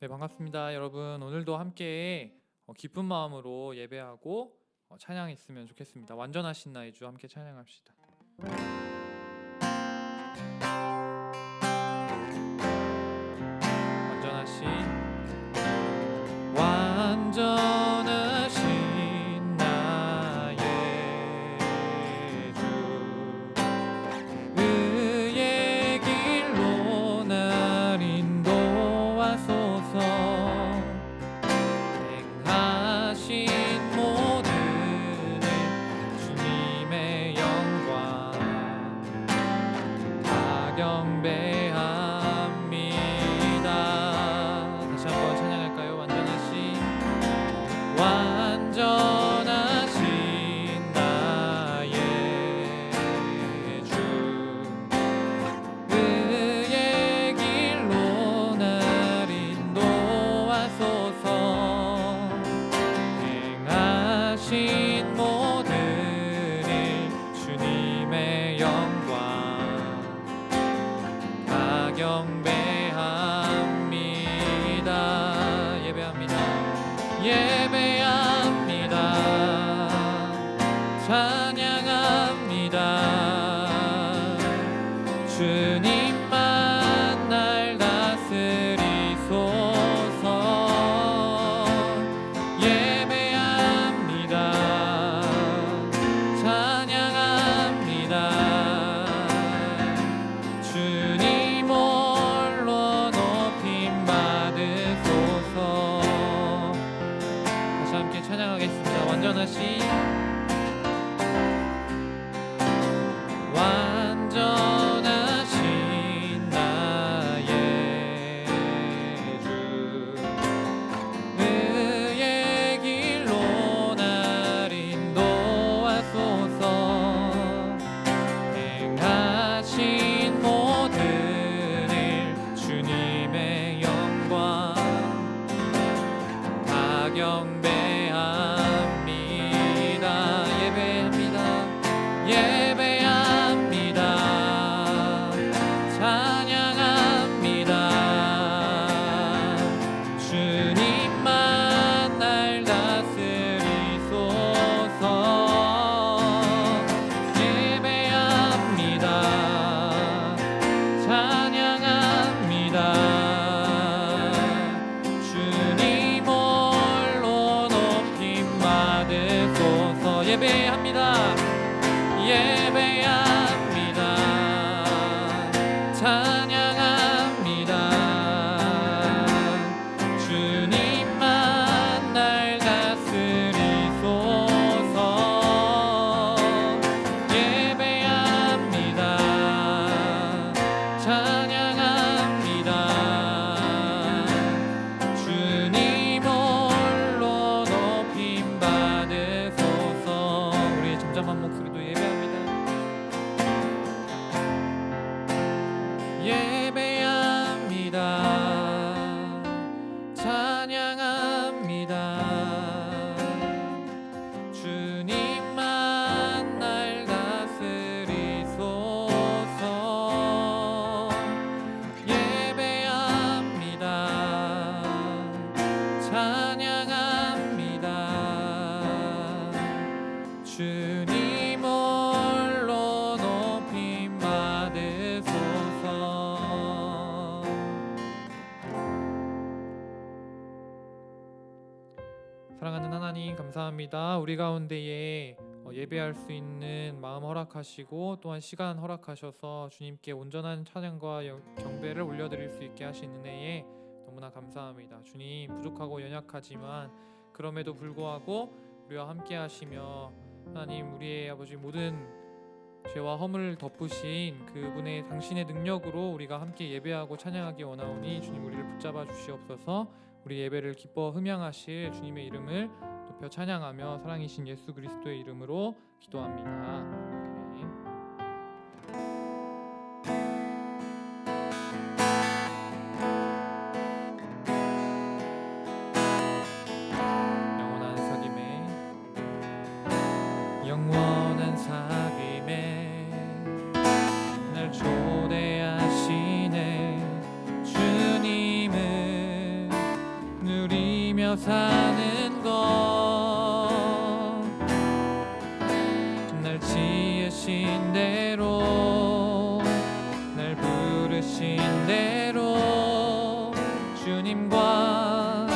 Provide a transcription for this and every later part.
네, 반갑습니다. 여러분, 오늘도 함께 기쁜 마음으로 예배하고 찬양했으면 좋겠습니다. 완전하신 나의 주 함께 찬양합시다. 완전하신 나의 주 의의 길로 날 인도하소서. 행하신 모든 일 주님의 영광 다 경배합니다. 다시 한번 찬양할까요? 완전하신 나의 주 의의 길로 날 인도하소서. 행하신 모든 일 주님의 영광 다 경배합니다. 예배합니다. 찬양합니다. 주님만 날 다스리소서. 예배합니다. 찬양합니다. 주님 홀로 높임 받으소서. 함께 찬양하겠습니다. 완전하신 나의 주 의의 길로 날 인도하소서. 행하신 모든 일 주님의 영광 다 경배합니다. 예배합니다. 찬양합니다. 주님만 날 다스리소서. 예배합니다. 찬양합니다. 주님 홀로 높임 받으소서. 예배합니다. 찬양합니다. 주님만 날 다스리소서. 예배합니다. 찬양합니다. 주님 홀로 높임 받으소서. 우리 잠잠한 목소리도 예배합니다. 찬양합니다. 주님만 날 다스리소서. 예배합니다. 찬양합니다. 주님 홀로 높임 받으소서. 사랑하는 하나님, 감사합니다. 우리 가운데에 예배할 수 있는 마음 허락하시고 또한 시간 허락하셔서 주님께 온전한 찬양과 경배를 올려드릴 수 있게 하신 은혜에 너무나 감사합니다. 주님, 부족하고 연약하지만 그럼에도 불구하고 우리와 함께 하시며 하나님, 우리의 아버지 모든 죄와 허물을 덮으신 그분의 당신의 능력으로 우리가 함께 예배하고 찬양하기 원하오니 주님, 우리를 붙잡아 주시옵소서. 우리 예배를 기뻐 흠양하실 주님의 이름을 높여 찬양하며 사랑이신 예수 그리스도의 이름으로 기도합니다. 아멘. 영원한 사귐에 날 초대하시네. 주님은 누리며 사는 것, 날 지으신 대로, 날 부르신 대로 주님과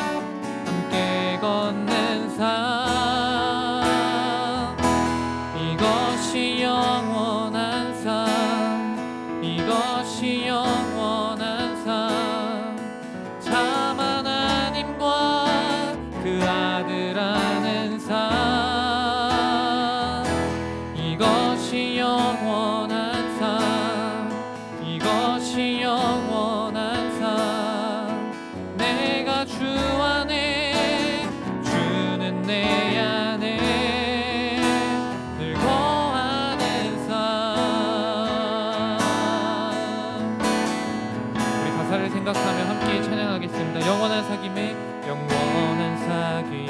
함께 걷는 삶, 이것이 영원한 삶, 이것이 영원한 삶, 참 하나님과 그 아들 아는 삶, 이것이 영원한 삶, 이것이 영원한 삶, 내가 주 안에, 주는 내 안에 늘 거하는 삶. 우리 가사를 생각하며 함께 찬양하겠습니다. 영원한 사귐에, 영원한 사귐에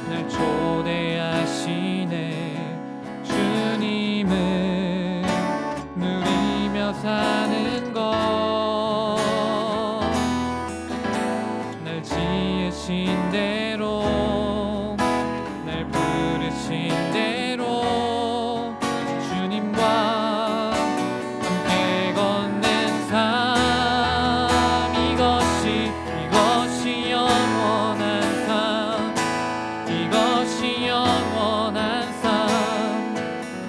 날 초대하시네. 주님을 누리며 사는 것, 날 지으신 대로, 날 부르신 대로 주님과 함께 걷는 삶, 이것이 영원한 삶, 이것이 영원한 삶,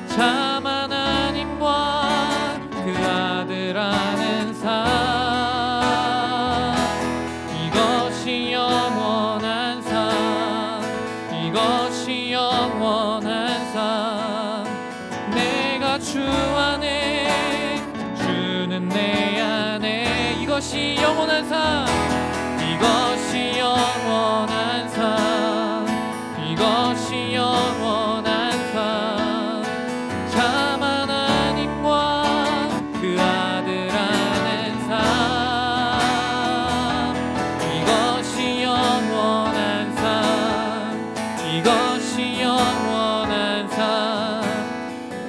참 하나님과 그 아들 아는 삶, 이것이 영원한 삶, 이것이 영원한 삶, 내가 주 안에, 주는 내 안에, 이것이 영원한 삶, 이것이 영원한 삶, 이것이 영원한 삶, 참 하나님과 그 아들 아는 삶, 이것이 영원한 삶, 이것이 영원한 삶,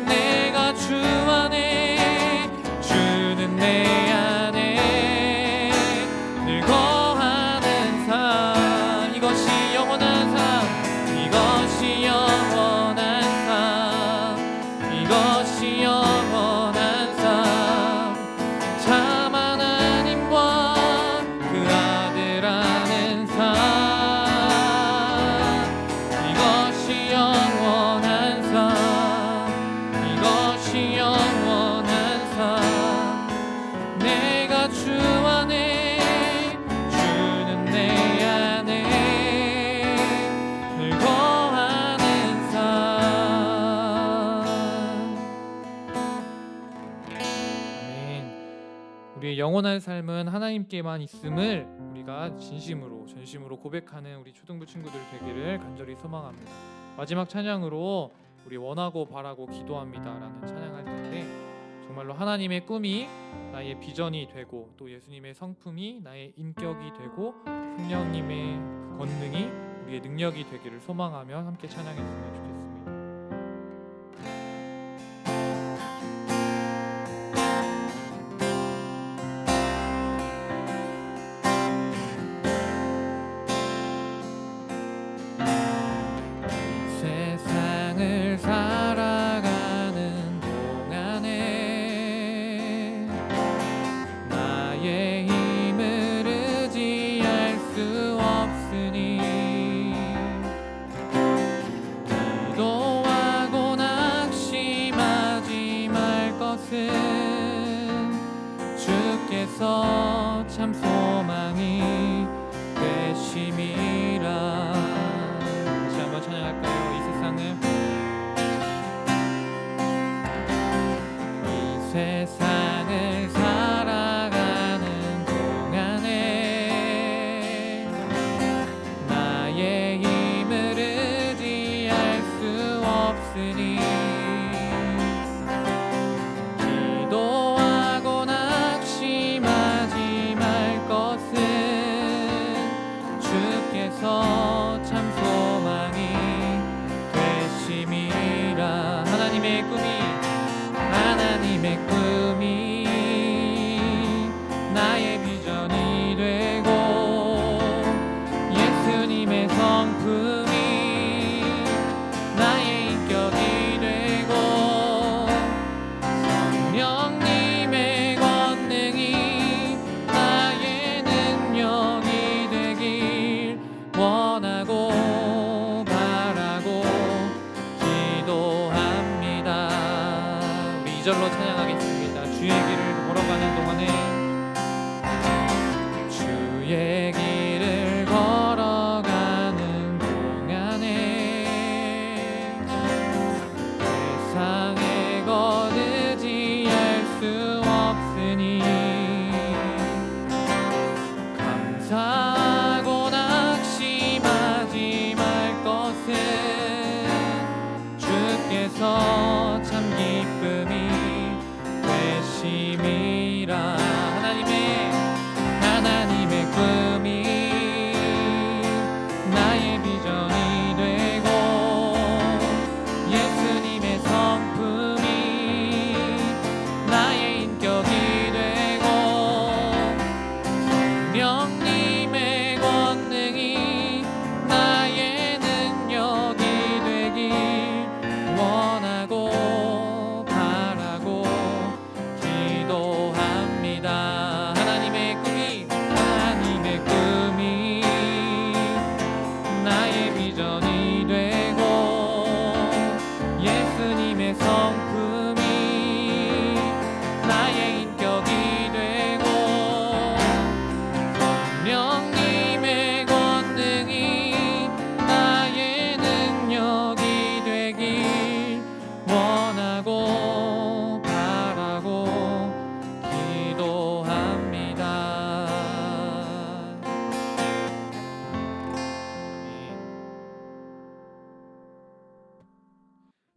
내가 주 안에, 주는 내 안에 늘 거하는 삶, 이것이 영원한 삶, 이것이 영원한 삶, 이것이 영원한 삶, 참 하나님과 그 아들 아는 삶, 이것이 영원한 삶, 이것이 영원한 삶, 내가 주 안에, 주는 내 안에 늘 거하는 삶. 아멘. 우리의 영원한 삶은 하나님께만 있음을 우리가 전심으로 고백하는 우리 초등부 친구들 되기를 간절히 소망합니다. 마지막 찬양으로 우리 원하고 바라고 기도합니다라는 찬양할 텐데, 정말로 하나님의 꿈이 나의 비전이 되고, 또 예수님의 성품이 나의 인격이 되고, 성령님의 그 권능이 우리의 능력이 되기를 소망하며 함께 찬양했으면 좋겠습니다. 세상을 살아가는 동안에 나의 힘을 의지할 수 없으니, 기도하고 낙심하지 말 것은 주께서 참 소망이 되심이라. 다시 한번 찬양할까요? 이 세상을 살아가는 동안에 나의 힘을 의지할 수 없으니, 기도하고 낙심하지 말 것은 주께서 참 소망이 되심이라. 하나님의 꿈이 주의 길을 걸어가는 동안에 세상에 거두지할 수 없으니 감사하고 낙심하지 말 것은 주께서 참 기쁨이 되심이라. 하나님의 꿈이 나의 비전이 되고 예수님의 성품이 나의 인격이 되고 성령님의 권능이 나의 능력이 되길 원하고 바라고 기도합니다. 하나님의 꿈이 나의 비전이 되고 예수님의 성품이 나의 인격이 되고 성령님의 권능이 나의 능력이 되길 원하고 바라고 기도합니다.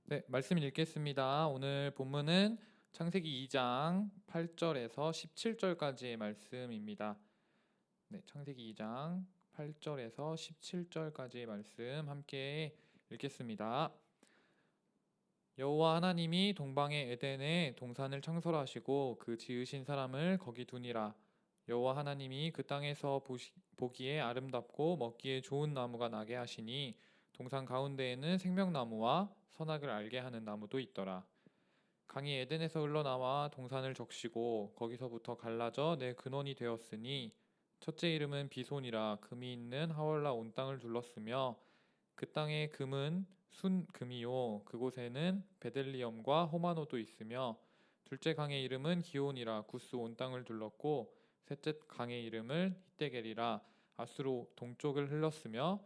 네, 말씀 읽겠습니다. 오늘 본문은 창세기 2장 8절에서 17절까지의 말씀입니다. 네, 창세기 2장 8절에서 17절까지의 말씀 함께 읽겠습니다. 여호와 하나님이 동방의 에덴에 동산을 창설하시고 그 지으신 사람을 거기 두니라. 여호와 하나님이 그 땅에서 보기에 아름답고 먹기에 좋은 나무가 나게 하시니 동산 가운데에는 생명나무와 선악을 알게 하는 나무도 있더라. 강이 에덴에서 흘러나와 동산을 적시고 거기서부터 갈라져 내 근원이 되었으니 첫째 이름은 비손이라. 금이 있는 하월라 온 땅을 둘렀으며 그 땅의 금은 순금이요 그곳에는 베델리엄과 호마노도 있으며 둘째 강의 이름은 기온이라. 구스 온 땅을 둘렀고 셋째 강의 이름을 히데겔이라. 아수로 동쪽을 흘렀으며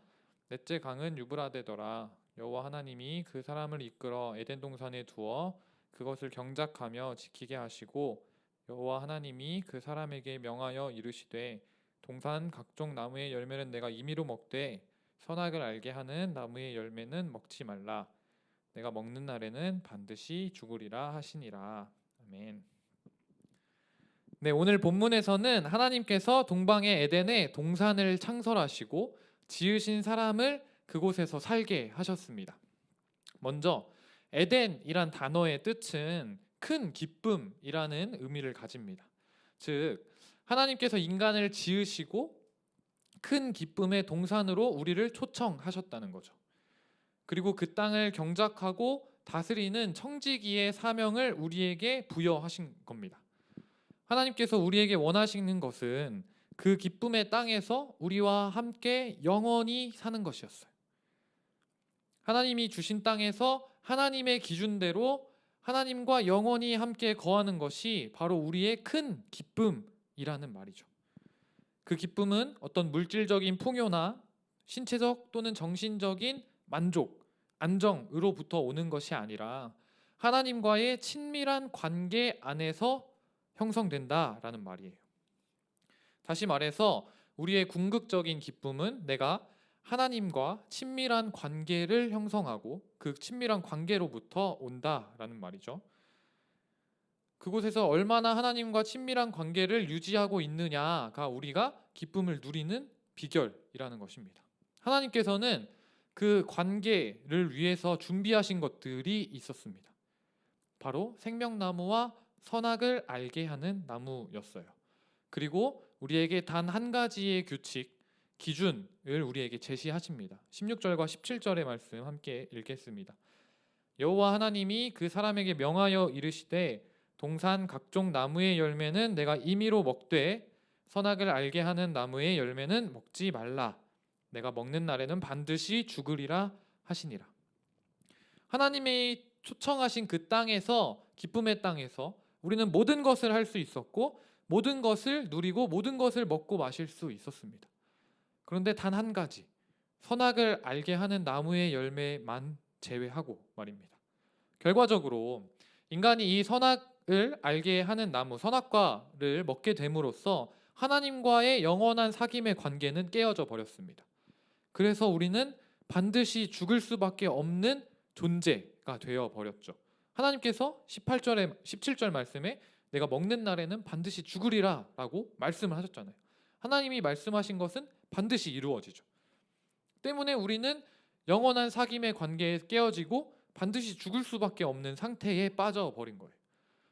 넷째 강은 유브라데더라. 여호와 하나님이 그 사람을 이끌어 에덴 동산에 두어 그것을 경작하며 지키게 하시고 여호와 하나님이 그 사람에게 명하여 이르시되 동산 각종 나무의 열매는 내가 임의로 먹되 선악을 알게 하는 나무의 열매는 먹지 말라. 내가 먹는 날에는 반드시 죽으리라 하시니라. 아멘. 네, 오늘 본문에서는 하나님께서 동방의 에덴에 동산을 창설하시고 지으신 사람을 그곳에서 살게 하셨습니다. 먼저 에덴이란 단어의 뜻은 큰 기쁨이라는 의미를 가집니다. 즉 하나님께서 인간을 지으시고 큰 기쁨의 동산으로 우리를 초청하셨다는 거죠. 그리고 그 땅을 경작하고 다스리는 청지기의 사명을 우리에게 부여하신 겁니다. 하나님께서 우리에게 원하시는 것은 그 기쁨의 땅에서 우리와 함께 영원히 사는 것이었어요. 하나님이 주신 땅에서 하나님의 기준대로 하나님과 영원히 함께 거하는 것이 바로 우리의 큰 기쁨이라는 말이죠. 그 기쁨은 어떤 물질적인 풍요나 신체적 또는 정신적인 만족, 안정으로부터 오는 것이 아니라 하나님과의 친밀한 관계 안에서 형성된다라는 말이에요. 다시 말해서 우리의 궁극적인 기쁨은 내가 하나님과 친밀한 관계를 형성하고 그 친밀한 관계로부터 온다라는 말이죠. 그곳에서 얼마나 하나님과 친밀한 관계를 유지하고 있느냐가 우리가 기쁨을 누리는 비결이라는 것입니다. 하나님께서는 그 관계를 위해서 준비하신 것들이 있었습니다. 바로 생명나무와 선악을 알게 하는 나무였어요. 그리고 우리에게 단 한 가지의 규칙, 기준을 우리에게 제시하십니다. 16절과 17절의 말씀 함께 읽겠습니다. 여호와 하나님이 그 사람에게 명하여 이르시되 동산 각종 나무의 열매는 내가 임의로 먹되 선악을 알게 하는 나무의 열매는 먹지 말라. 내가 먹는 날에는 반드시 죽으리라 하시니라. 하나님이 초청하신 그 땅에서, 기쁨의 땅에서 우리는 모든 것을 할 수 있었고 모든 것을 누리고 모든 것을 먹고 마실 수 있었습니다. 그런데 단 한 가지, 선악을 알게 하는 나무의 열매만 제외하고 말입니다. 결과적으로 인간이 이 선악을 알게 하는 나무, 선악과를 먹게 됨으로써 하나님과의 영원한 사귐의 관계는 깨어져 버렸습니다. 그래서 우리는 반드시 죽을 수밖에 없는 존재가 되어 버렸죠. 하나님께서 17절 말씀에 내가 먹는 날에는 반드시 죽으리라 라고 말씀을 하셨잖아요. 하나님이 말씀하신 것은 반드시 이루어지죠. 때문에 우리는 영원한 사귐의 관계에 깨어지고 반드시 죽을 수밖에 없는 상태에 빠져버린 거예요.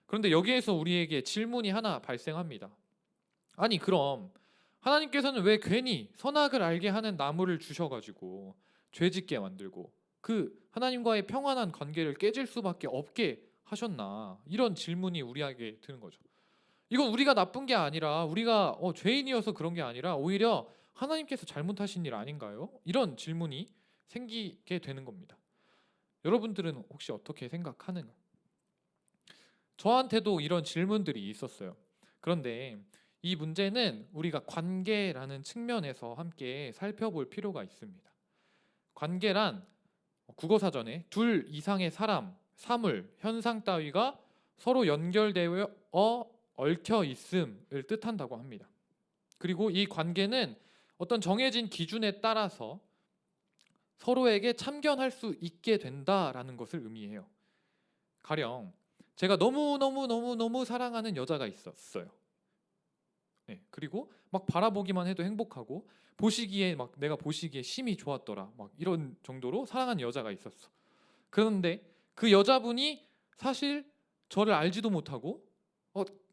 그런데 여기에서 우리에게 질문이 하나 발생합니다. 아니 그럼 하나님께서는 왜 괜히 선악을 알게 하는 나무를 주셔가지고 죄짓게 만들고 그 하나님과의 평안한 관계를 깨질 수밖에 없게 하셨나, 이런 질문이 우리에게 드는 거죠. 이건 우리가 나쁜 게 아니라, 우리가 죄인이어서 그런 게 아니라 오히려 하나님께서 잘못하신 일 아닌가요? 이런 질문이 생기게 되는 겁니다. 여러분들은 혹시 어떻게 생각하는가? 저한테도 이런 질문들이 있었어요. 그런데 이 문제는 우리가 관계라는 측면에서 함께 살펴볼 필요가 있습니다. 관계란 국어사전에 둘 이상의 사람, 사물, 현상 따위가 서로 연결되어 얽혀 있음을 뜻한다고 합니다. 그리고 이 관계는 어떤 정해진 기준에 따라서 서로에게 참견할 수 있게 된다라는 것을 의미해요. 가령 제가 너무 사랑하는 여자가 있었어요. 네, 그리고 막 바라보기만 해도 행복하고 보시기에 막 내가 보시기에 심이 좋았더라, 막 이런 정도로 사랑하는 여자가 있었어. 그런데 그 여자분이 사실 저를 알지도 못하고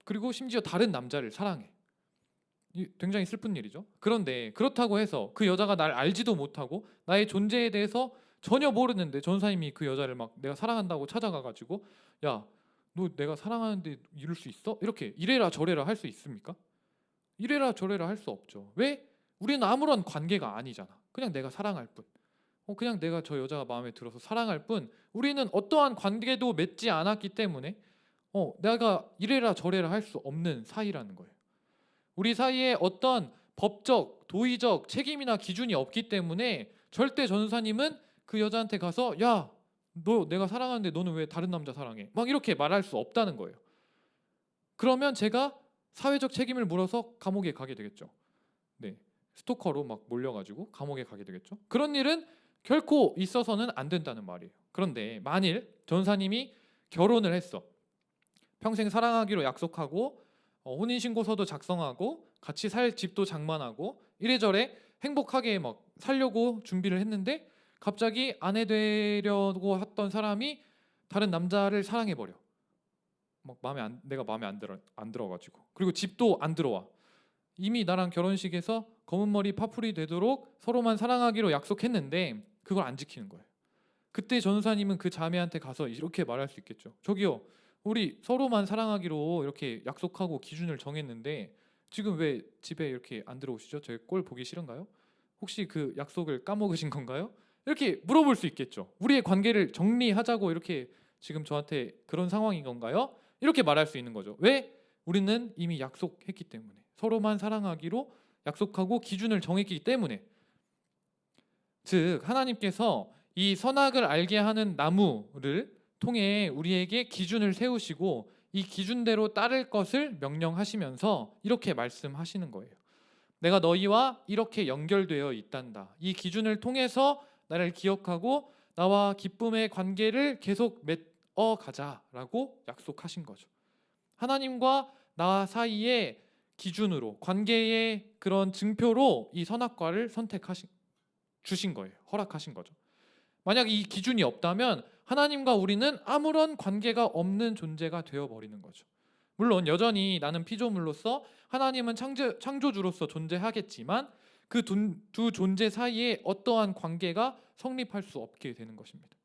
그리고 심지어 다른 남자를 사랑해. 굉장히 슬픈 일이죠. 그런데 그렇다고 해서 그 여자가 날 알지도 못하고 나의 존재에 대해서 전혀 모르는데 전사님이 그 여자를 막 내가 사랑한다고 찾아가가지고 야, 너 내가 사랑하는데 이럴 수 있어? 이렇게 이래라 저래라 할 수 있습니까? 이래라 저래라 할 수 없죠. 왜? 우리는 아무런 관계가 아니잖아. 그냥 내가 사랑할 뿐. 그냥 내가 저 여자가 마음에 들어서 사랑할 뿐, 우리는 어떠한 관계도 맺지 않았기 때문에 내가 이래라 저래라 할 수 없는 사이라는 거예요. 우리 사이에 어떤 법적, 도의적 책임이나 기준이 없기 때문에 절대 전도사님은 그 여자한테 가서 야, 너 내가 사랑하는데 너는 왜 다른 남자 사랑해? 막 이렇게 말할 수 없다는 거예요. 그러면 제가 사회적 책임을 물어서 감옥에 가게 되겠죠. 네, 스토커로 막 몰려가지고 감옥에 가게 되겠죠. 그런 일은 결코 있어서는 안 된다는 말이에요. 그런데 만일 전사님이 결혼을 했어. 평생 사랑하기로 약속하고 혼인신고서도 작성하고 같이 살 집도 장만하고 이래저래 행복하게 막 살려고 준비를 했는데 갑자기 아내 되려고 했던 사람이 다른 남자를 사랑해버려. 막 내가 마음에 안 들어가지고, 그리고 집도 안 들어와. 이미 나랑 결혼식에서 검은 머리 파풀이 되도록 서로만 사랑하기로 약속했는데 그걸 안 지키는 거예요. 그때 전도사님은 그 자매한테 가서 이렇게 말할 수 있겠죠. 저기요, 우리 서로만 사랑하기로 이렇게 약속하고 기준을 정했는데 지금 왜 집에 이렇게 안 들어오시죠? 제 꼴 보기 싫은가요? 혹시 그 약속을 까먹으신 건가요? 이렇게 물어볼 수 있겠죠. 우리의 관계를 정리하자고 이렇게 지금 저한테 그런 상황인 건가요? 이렇게 말할 수 있는 거죠. 왜? 우리는 이미 약속했기 때문에, 서로만 사랑하기로 약속하고 기준을 정했기 때문에. 즉 하나님께서 이 선악을 알게 하는 나무를 통해 우리에게 기준을 세우시고 이 기준대로 따를 것을 명령하시면서 이렇게 말씀하시는 거예요. 내가 너희와 이렇게 연결되어 있단다. 이 기준을 통해서 나를 기억하고 나와 기쁨의 관계를 계속 맺어 가자라고 약속하신 거죠. 하나님과 나 사이의 기준으로, 관계의 그런 증표로 이 선악과를 주신 거예요. 허락하신 거죠. 만약 이 기준이 없다면 하나님과 우리는 아무런 관계가 없는 존재가 되어버리는 거죠. 물론 여전히 나는 피조물로서, 하나님은 창조주로서 존재하겠지만 그 두 존재 사이에 어떠한 관계가 성립할 수 없게 되는 것입니다.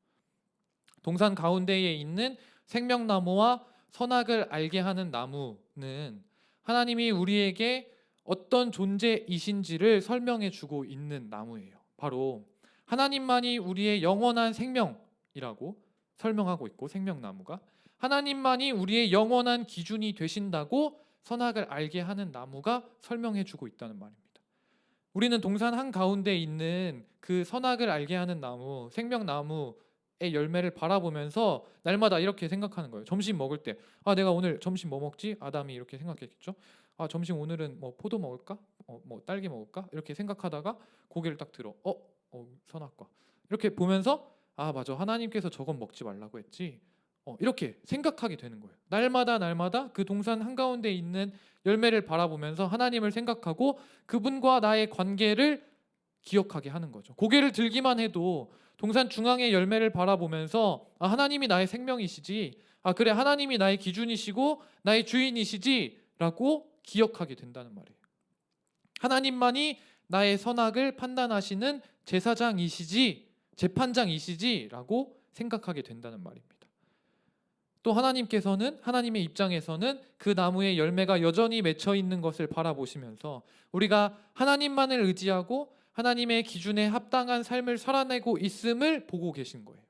동산 가운데에 있는 생명나무와 선악을 알게 하는 나무는 하나님이 우리에게 어떤 존재이신지를 설명해 주고 있는 나무예요. 바로 하나님만이 우리의 영원한 생명이라고 설명하고 있고, 생명나무가 하나님만이 우리의 영원한 기준이 되신다고 선악을 알게 하는 나무가 설명해주고 있다는 말입니다. 우리는 동산 한가운데 있는 그 선악을 알게 하는 나무, 생명나무의 열매를 바라보면서 날마다 이렇게 생각하는 거예요. 점심 먹을 때 내가 오늘 점심 뭐 먹지? 아담이 이렇게 생각했겠죠. 점심 오늘은 뭐 포도 먹을까? 뭐 딸기 먹을까? 이렇게 생각하다가 고개를 딱 들어. 선악과. 이렇게 보면서 맞아, 하나님께서 저건 먹지 말라고 했지. 이렇게 생각하게 되는 거예요. 날마다 그 동산 한가운데 있는 열매를 바라보면서 하나님을 생각하고 그분과 나의 관계를 기억하게 하는 거죠. 고개를 들기만 해도 동산 중앙의 열매를 바라보면서 하나님이 나의 생명이시지, 그래, 하나님이 나의 기준이시고 나의 주인이시지 라고 기억하게 된다는 말이에요. 하나님만이 나의 선악을 판단하시는 제사장이시지, 재판장이시지 라고 생각하게 된다는 말입니다. 또 하나님의 입장에서는 그 나무의 열매가 여전히 맺혀 있는 것을 바라보시면서 우리가 하나님만을 의지하고 하나님의 기준에 합당한 삶을 살아내고 있음을 보고 계신 거예요.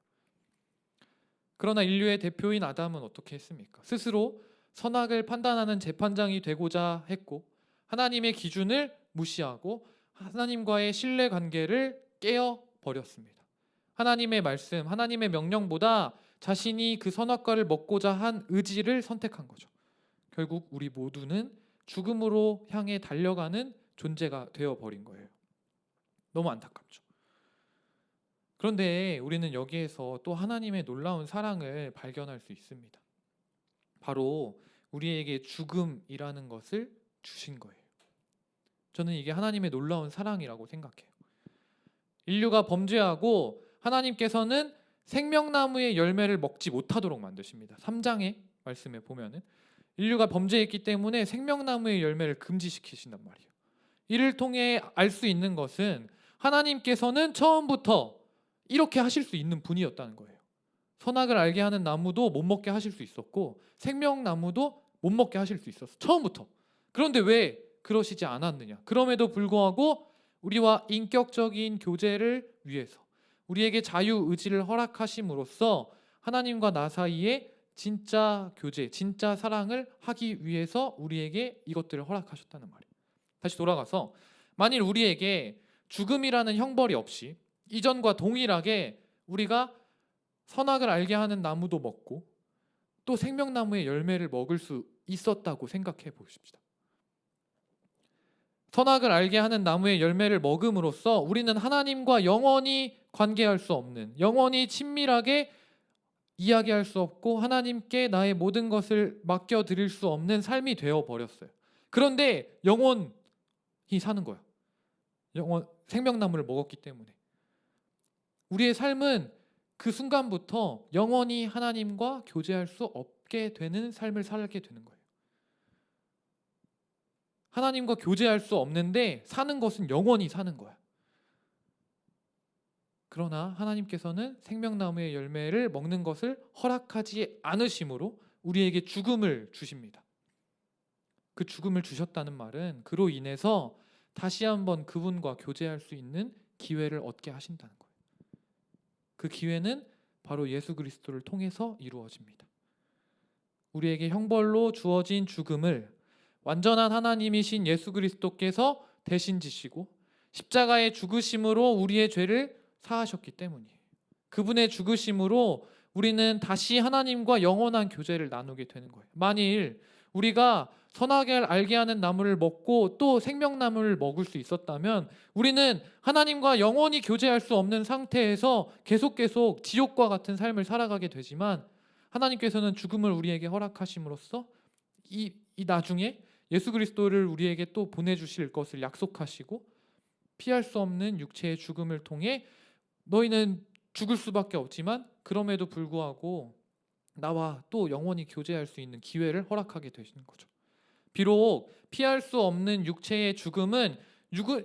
그러나 인류의 대표인 아담은 어떻게 했습니까? 스스로 선악을 판단하는 재판장이 되고자 했고 하나님의 기준을 무시하고 하나님과의 신뢰 관계를 깨어버렸습니다. 하나님의 말씀, 하나님의 명령보다 자신이 그 선악과를 먹고자 한 의지를 선택한 거죠. 결국 우리 모두는 죽음으로 향해 달려가는 존재가 되어버린 거예요. 너무 안타깝죠. 그런데 우리는 여기에서 또 하나님의 놀라운 사랑을 발견할 수 있습니다. 바로 우리에게 죽음이라는 것을 주신 거예요. 저는 이게 하나님의 놀라운 사랑이라고 생각해요. 인류가 범죄하고 하나님께서는 생명나무의 열매를 먹지 못하도록 만드십니다. 3장의 말씀에 보면은 인류가 범죄했기 때문에 생명나무의 열매를 금지시키신단 말이에요. 이를 통해 알 수 있는 것은 하나님께서는 처음부터 이렇게 하실 수 있는 분이었다는 거예요. 선악을 알게 하는 나무도 못 먹게 하실 수 있었고 생명나무도 못 먹게 하실 수 있었어, 처음부터. 그런데 왜 그러시지 않았느냐? 그럼에도 불구하고 우리와 인격적인 교제를 위해서 우리에게 자유의지를 허락하심으로써 하나님과 나 사이에 진짜 교제, 진짜 사랑을 하기 위해서 우리에게 이것들을 허락하셨다는 말이에요. 다시 돌아가서 만일 우리에게 죽음이라는 형벌이 없이 이전과 동일하게 우리가 선악을 알게 하는 나무도 먹고 또 생명나무의 열매를 먹을 수 있었다고 생각해 보십시다. 선악을 알게 하는 나무의 열매를 먹음으로써 우리는 하나님과 영원히 관계할 수 없는, 영원히 친밀하게 이야기할 수 없고 하나님께 나의 모든 것을 맡겨드릴 수 없는 삶이 되어버렸어요. 그런데 영원히 사는 거야. 생명나무를 먹었기 때문에. 우리의 삶은 그 순간부터 영원히 하나님과 교제할 수 없게 되는 삶을 살게 되는 거예요. 하나님과 교제할 수 없는데 사는 것은 영원히 사는 거야. 그러나 하나님께서는 생명나무의 열매를 먹는 것을 허락하지 않으심으로 우리에게 죽음을 주십니다. 그 죽음을 주셨다는 말은 그로 인해서 다시 한번 그분과 교제할 수 있는 기회를 얻게 하신다는 거예요. 그 기회는 바로 예수 그리스도를 통해서 이루어집니다. 우리에게 형벌로 주어진 죽음을 완전한 하나님이신 예수 그리스도께서 대신 지시고 십자가의 죽으심으로 우리의 죄를 사하셨기 때문이에요. 그분의 죽으심으로 우리는 다시 하나님과 영원한 교제를 나누게 되는 거예요. 만일 우리가 선악을 알게 하는 나무를 먹고 또 생명나무를 먹을 수 있었다면 우리는 하나님과 영원히 교제할 수 없는 상태에서 계속 지옥과 같은 삶을 살아가게 되지만 하나님께서는 죽음을 우리에게 허락하심으로써 이 나중에 예수 그리스도를 우리에게 또 보내주실 것을 약속하시고 피할 수 없는 육체의 죽음을 통해 너희는 죽을 수밖에 없지만 그럼에도 불구하고 나와 또 영원히 교제할 수 있는 기회를 허락하게 되시는 거죠. 비록 피할 수 없는 육체의 죽음은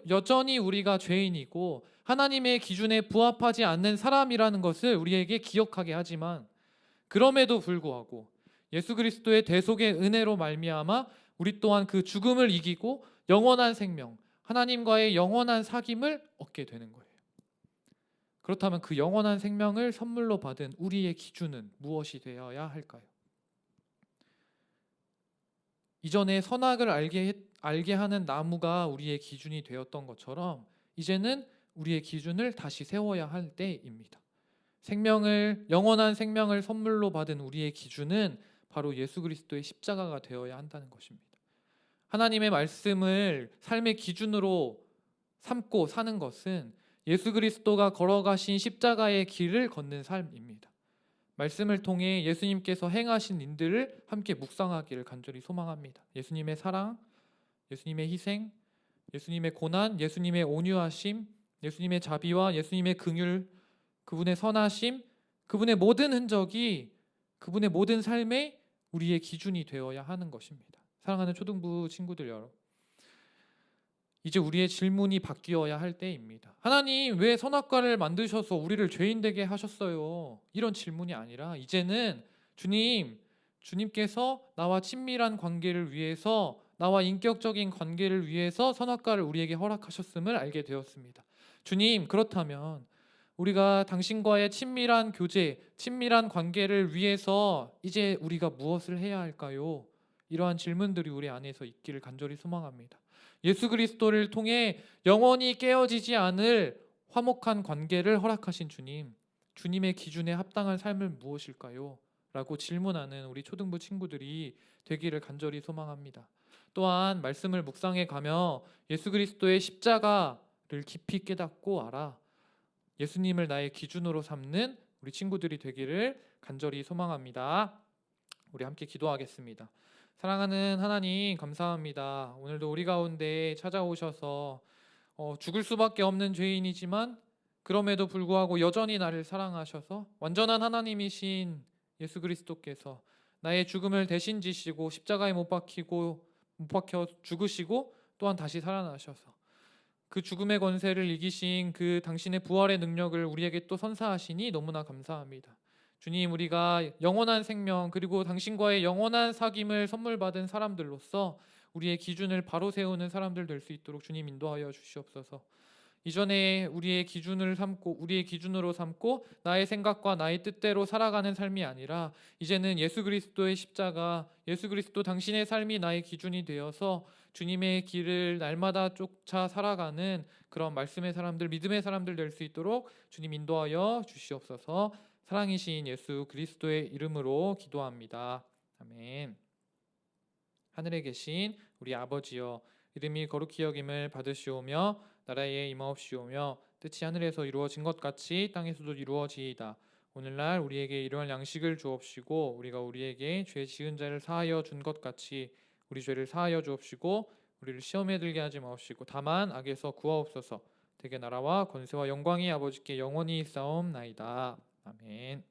여전히 우리가 죄인이고 하나님의 기준에 부합하지 않는 사람이라는 것을 우리에게 기억하게 하지만 그럼에도 불구하고 예수 그리스도의 대속의 은혜로 말미암아 우리 또한 그 죽음을 이기고 영원한 생명, 하나님과의 영원한 사귐을 얻게 되는 거예요. 그렇다면 그 영원한 생명을 선물로 받은 우리의 기준은 무엇이 되어야 할까요? 이전에 선악을 알게 하는 나무가 우리의 기준이 되었던 것처럼 이제는 우리의 기준을 다시 세워야 할 때입니다. 영원한 생명을 선물로 받은 우리의 기준은 바로 예수 그리스도의 십자가가 되어야 한다는 것입니다. 하나님의 말씀을 삶의 기준으로 삼고 사는 것은 예수 그리스도가 걸어가신 십자가의 길을 걷는 삶입니다. 말씀을 통해 예수님께서 행하신 일들을 함께 묵상하기를 간절히 소망합니다. 예수님의 사랑, 예수님의 희생, 예수님의 고난, 예수님의 온유하심, 예수님의 자비와 예수님의 긍휼, 그분의 선하심, 그분의 모든 흔적이 그분의 모든 삶에 우리의 기준이 되어야 하는 것입니다. 사랑하는 초등부 친구들 여러분, 이제 우리의 질문이 바뀌어야 할 때입니다. 하나님, 왜 선악과를 만드셔서 우리를 죄인 되게 하셨어요? 이런 질문이 아니라 이제는 주님께서 나와 친밀한 관계를 위해서, 나와 인격적인 관계를 위해서 선악과를 우리에게 허락하셨음을 알게 되었습니다. 주님, 그렇다면 우리가 당신과의 친밀한 교제, 친밀한 관계를 위해서 이제 우리가 무엇을 해야 할까요? 이러한 질문들이 우리 안에서 있기를 간절히 소망합니다. 예수 그리스도를 통해 영원히 깨어지지 않을 화목한 관계를 허락하신 주님, 주님의 기준에 합당한 삶은 무엇일까요? 라고 질문하는 우리 초등부 친구들이 되기를 간절히 소망합니다. 또한 말씀을 묵상해 가며 예수 그리스도의 십자가를 깊이 깨닫고 알아 예수님을 나의 기준으로 삼는 우리 친구들이 되기를 간절히 소망합니다. 우리 함께 기도하겠습니다. 사랑하는 하나님, 감사합니다. 오늘도 우리 가운데 찾아오셔서 죽을 수밖에 없는 죄인이지만 그럼에도 불구하고 여전히 나를 사랑하셔서 완전한 하나님이신 예수 그리스도께서 나의 죽음을 대신 지시고 십자가에 못 박혀 죽으시고 또한 다시 살아나셔서 그 죽음의 권세를 이기신 그 당신의 부활의 능력을 우리에게 또 선사하시니 너무나 감사합니다. 주님, 우리가 영원한 생명 그리고 당신과의 영원한 사귐을 선물 받은 사람들로서 우리의 기준을 바로 세우는 사람들 될 수 있도록 주님 인도하여 주시옵소서. 이전에 우리의 기준으로 삼고 나의 생각과 나의 뜻대로 살아가는 삶이 아니라 이제는 예수 그리스도의 십자가, 예수 그리스도 당신의 삶이 나의 기준이 되어서 주님의 길을 날마다 쫓아 살아가는 그런 말씀의 사람들, 믿음의 사람들 될 수 있도록 주님 인도하여 주시옵소서. 사랑이신 예수 그리스도의 이름으로 기도합니다. 아멘. 하늘에 계신 우리 아버지여, 이름이 거룩히 여김을 받으시오며 나라에 임하옵시오며 뜻이 하늘에서 이루어진 것 같이 땅에서도 이루어지이다. 오늘날 우리에게 일용할 양식을 주옵시고 우리가 우리에게 죄 지은 자를 사하여 준 것 같이 우리 죄를 사하여 주옵시고 우리를 시험에 들게 하지 마옵시고 다만 악에서 구하옵소서. 대개 나라와 권세와 영광이 아버지께 영원히 있사옵나이다. 아멘.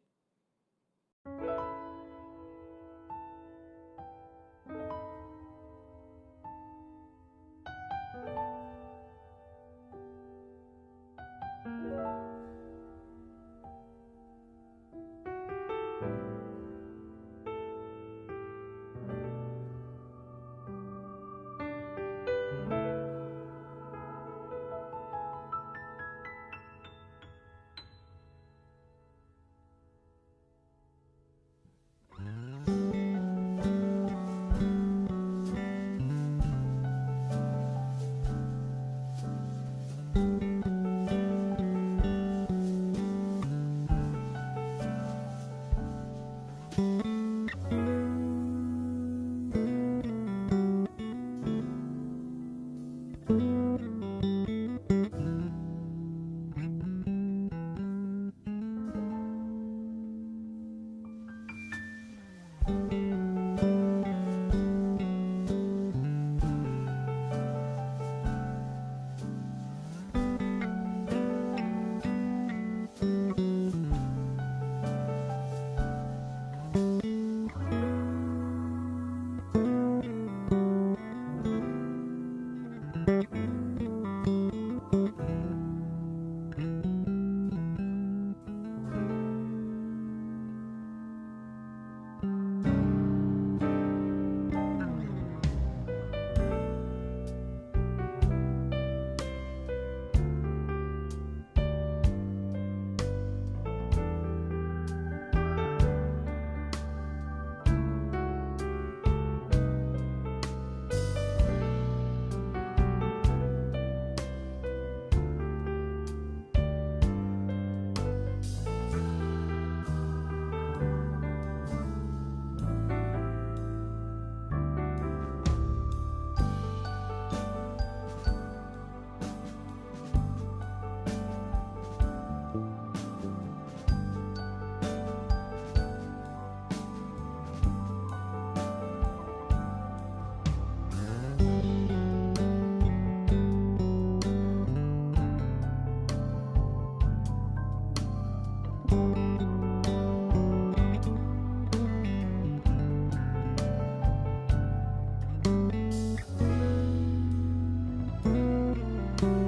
네.